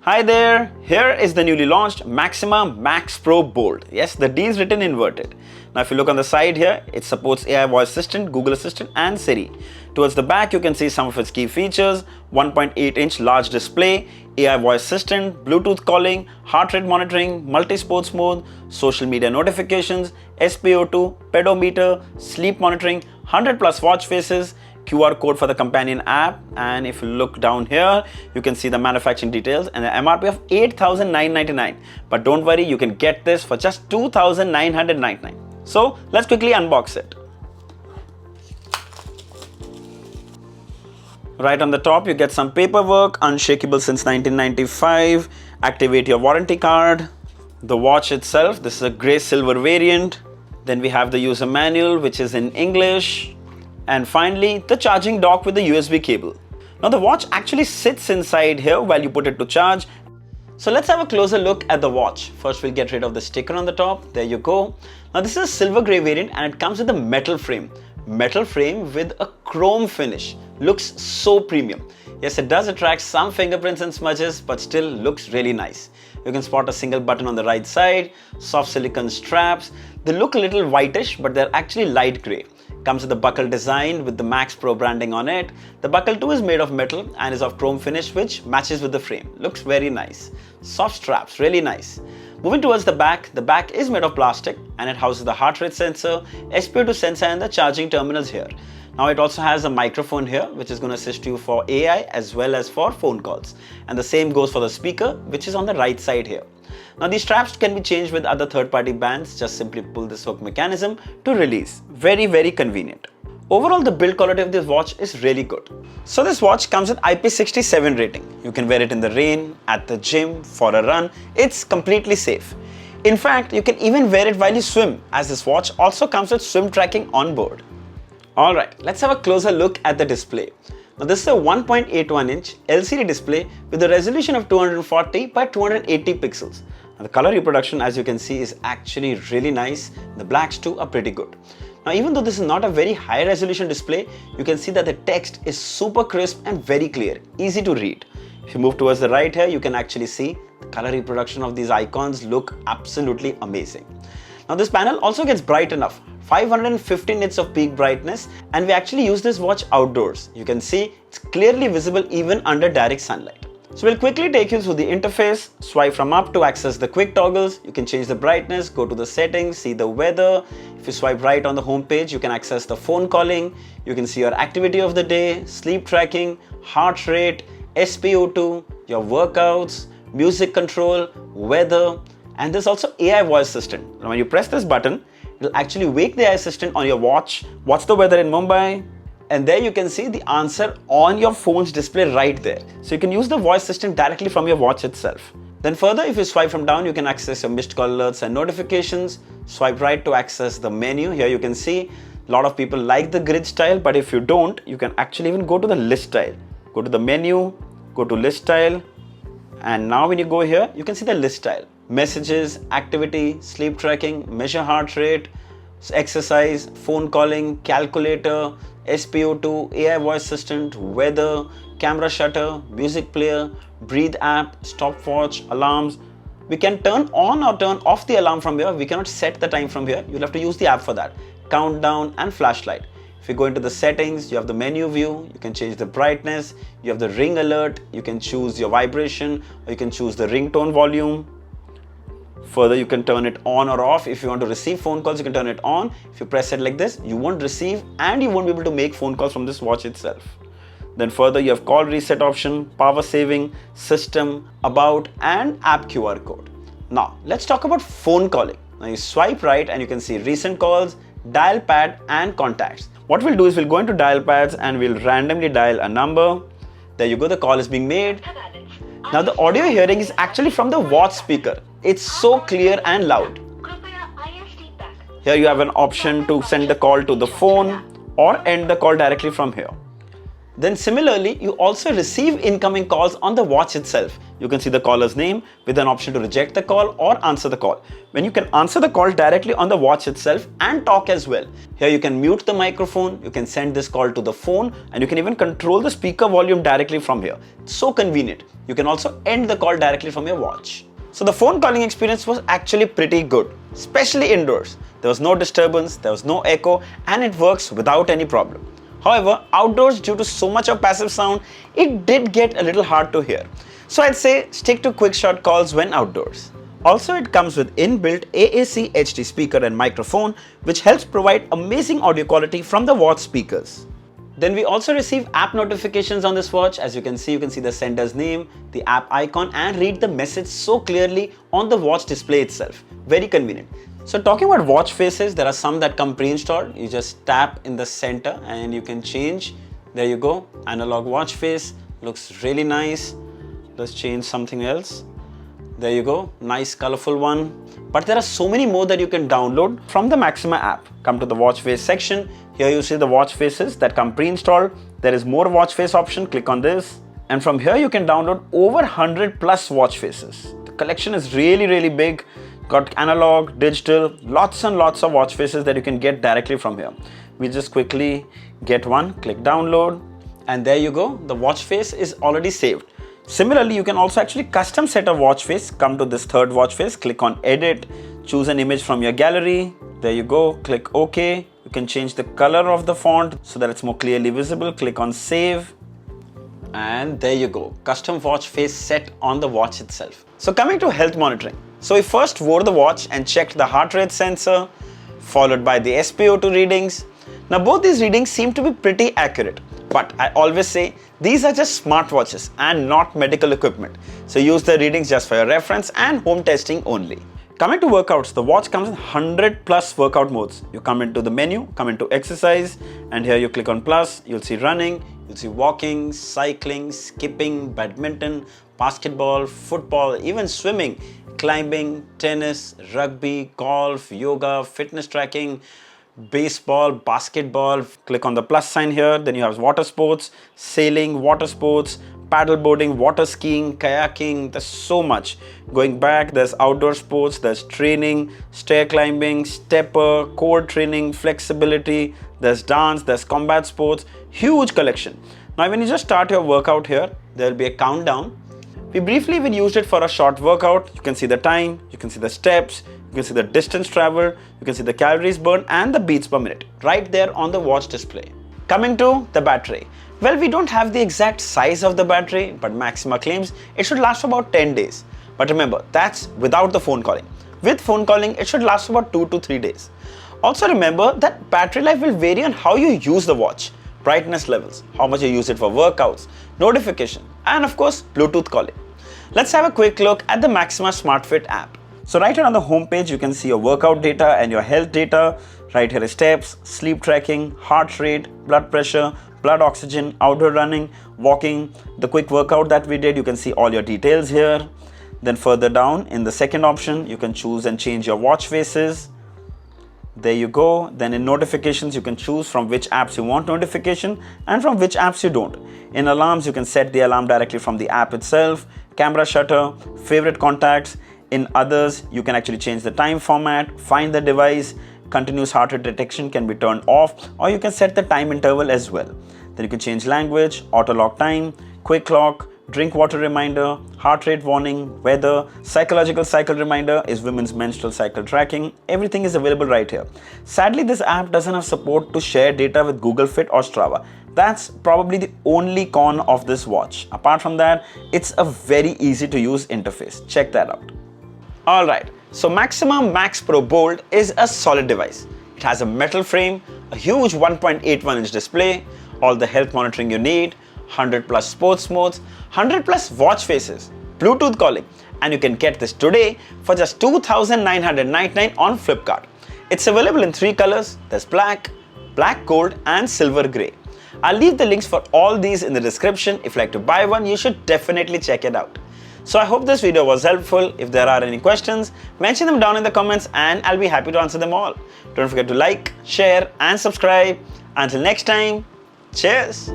Hi there, here is the newly launched Maxima Max Pro Bold. Yes, the D is written inverted. Now if you look on the side here, it supports AI voice assistant, Google Assistant and Siri. Towards the back you can see some of its key features: 1.8-inch large display, AI voice assistant, Bluetooth calling, heart rate monitoring, multi-sports mode, social media notifications, SpO2, pedometer, sleep monitoring, 100 plus watch faces, QR code for the companion app, and if you look down here you can see the manufacturing details and the MRP of 8,999. But don't worry, you can get this for just 2,999. So let's quickly unbox it. Right on the top you get some paperwork, unshakable since 1995, activate your warranty card, the watch itself, this is a grey silver variant, then we have the user manual which is in English, and finally the charging dock with the USB cable. Now the watch actually sits inside here while you put it to charge. So let's have a closer look at the watch. First we'll get rid of the sticker on the top. There you go. Now this is a silver grey variant and it comes with a metal frame. Metal frame with a chrome finish. Looks so premium. Yes, it does attract some fingerprints and smudges, but still looks really nice. You can spot a single button on the right side, soft silicone straps. They look a little whitish, but they're actually light grey. Comes with the buckle design with the Max Pro branding on it. The buckle too is made of metal and is of chrome finish, which matches with the frame. Looks very nice. Soft straps, really nice. Moving towards the back is made of plastic and it houses the heart rate sensor, SpO2 sensor and the charging terminals here. Now it also has a microphone here which is going to assist you for AI as well as for phone calls. And the same goes for the speaker, which is on the right side here. Now these straps can be changed with other third-party bands. Just simply pull this hook mechanism to release. Very convenient. Overall, the build quality of this watch is really good. So this watch comes with IP67 rating. You can wear it in the rain, at the gym, for a run. It's completely safe. In fact, you can even wear it while you swim, as this watch also comes with swim tracking on board. Alright, let's have a closer look at the display. Now this is a 1.81-inch LCD display with a resolution of 240 by 280 pixels. Now the color reproduction, as you can see, is actually really nice. The blacks too are pretty good. Now even though this is not a very high resolution display, you can see that the text is super crisp and very clear, easy to read. If you move towards the right here, you can actually see the color reproduction of these icons look absolutely amazing. Now this panel also gets bright enough, 550 nits of peak brightness, and we actually use this watch outdoors. You can see it's clearly visible even under direct sunlight. So we'll quickly take you through the interface. Swipe from up to access the quick toggles. You can change the brightness, go to the settings, see the weather. If you swipe right on the home page, you can access the phone calling. You can see your activity of the day, sleep tracking, heart rate, SpO2, your workouts, music control, weather, and there's also AI voice assistant. Now when you press this button, it'll actually wake the AI assistant on your watch. What's the weather in Mumbai? And there you can see the answer on your phone's display right there. So you can use the voice assistant directly from your watch itself. Then further, if you swipe from down, you can access your missed call alerts and notifications. Swipe right to access the menu. Here you can see a lot of people like the grid style, but if you don't, you can actually even go to the list style. Go to the menu, go to list style, and now when you go here, you can see the list style. Messages, activity, sleep tracking, measure heart rate, exercise, phone calling, calculator, SpO2, AI voice assistant, weather, camera shutter, music player, breathe app, stopwatch, alarms. We can turn on or turn off the alarm from here. We cannot set the time from here. You'll have to use the app for that. Countdown and flashlight. If you go into the settings, you have the menu view. You can change the brightness. You have the ring alert. You can choose your vibration, or you can choose the ringtone volume. Further, you can turn it on or off. If you want to receive phone calls, you can turn it on. If you press it like this, you won't receive and you won't be able to make phone calls from this watch itself. Then further, you have call reset option, power saving, system, about, and app QR code. Now, let's talk about phone calling. Now you swipe right and you can see recent calls, dial pad, and contacts. What we'll do is we'll go into dial pads and we'll randomly dial a number. There you go, the call is being made. Now the audio hearing is actually from the watch speaker. It's so clear and loud. Here you have an option to send the call to the phone or end the call directly from here. Then similarly, you also receive incoming calls on the watch itself. You can see the caller's name with an option to reject the call or answer the call. When you can answer the call directly on the watch itself and talk as well. Here you can mute the microphone, you can send this call to the phone, and you can even control the speaker volume directly from here. It's so convenient. You can also end the call directly from your watch. So the phone calling experience was actually pretty good, especially indoors. There was no disturbance, there was no echo, and it works without any problem. However, outdoors, due to so much of passive sound, it did get a little hard to hear. So I'd say stick to quick short calls when outdoors. Also, it comes with inbuilt AAC HD speaker and microphone, which helps provide amazing audio quality from the watch speakers. Then we also receive app notifications on this watch. As you can see the sender's name, the app icon, and read the message so clearly on the watch display itself. Very convenient. So talking about watch faces, there are some that come pre-installed. You just tap in the center and you can change. There you go, analog watch face, looks really nice. Let's change something else. There you go, nice colorful one. But there are so many more that you can download from the Maxima app. Come to the watch face section. Here you see the watch faces that come pre-installed. There is more watch face option, click on this. And from here you can download over 100 plus watch faces. The collection is really big. Got analog, digital, lots and lots of watch faces that you can get directly from here. We just quickly get one, click download, and there you go. The watch face is already saved. Similarly, you can also actually custom set a watch face. Come to this third watch face, click on edit, choose an image from your gallery. There you go, click OK. You can change the color of the font so that it's more clearly visible. Click on save. And there you go, custom watch face set on the watch itself. So coming to health monitoring. So we first wore the watch and checked the heart rate sensor, followed by the SpO2 readings. Now both these readings seem to be pretty accurate, but I always say these are just smartwatches and not medical equipment. So use the readings just for your reference and home testing only. Coming to workouts, the watch comes in 100 plus workout modes. You come into the menu, come into exercise, and here you click on plus, you'll see running, you'll see walking, cycling, skipping, badminton, basketball, football, even swimming, climbing, tennis, rugby, golf, yoga, fitness tracking, baseball, basketball. Click on the plus sign here. Then you have water sports, sailing, water sports, paddle boarding, water skiing, kayaking. There's so much. Going back, there's outdoor sports, there's training, stair climbing, stepper, core training, flexibility, there's dance, there's combat sports. Huge collection. Now when you just start your workout here, there'll be a countdown. We briefly even used it for a short workout. You can see the time, you can see the steps, you can see the distance traveled, you can see the calories burned and the beats per minute right there on the watch display. Coming to the battery. Well, we don't have the exact size of the battery, but Maxima claims it should last for about 10 days. But remember, that's without the phone calling. With phone calling, it should last for about 2 to 3 days. Also remember that battery life will vary on how you use the watch. Brightness levels, how much you use it for workouts, notification, and of course, Bluetooth calling. Let's have a quick look at the Maxima SmartFit app. So right here on the home page, you can see your workout data and your health data. Right here is steps, sleep tracking, heart rate, blood pressure, blood oxygen, outdoor running, walking, the quick workout that we did. You can see all your details here. Then further down in the second option, you can choose and change your watch faces. There you go. Then in notifications, you can choose from which apps you want notification and from which apps you don't. In alarms, you can set the alarm directly from the app itself. Camera shutter, favorite contacts. In others, you can actually change the time format, find the device. Continuous heart rate detection can be turned off, or you can set the time interval as well. Then you can change language, auto lock time, quick lock, drink water reminder, heart rate warning, weather, psychological cycle reminder is women's menstrual cycle tracking. Everything is available right here. Sadly, this app doesn't have support to share data with Google Fit or Strava. That's probably the only con of this watch. Apart from that, it's a very easy to use interface. Check that out. Alright, so Maxima Max Pro Bold is a solid device. It has a metal frame, a huge 1.81-inch display, all the health monitoring you need, 100 plus sports modes, 100 plus watch faces, Bluetooth calling, and you can get this today for just $2,999 on Flipkart. It's available in 3 colors. There's black, black gold, and silver gray. I'll leave the links for all these in the description. If you'd like to buy one, you should definitely check it out. So I hope this video was helpful. If there are any questions, mention them down in the comments and I'll be happy to answer them all. Don't forget to like, share, and subscribe. Until next time, cheers!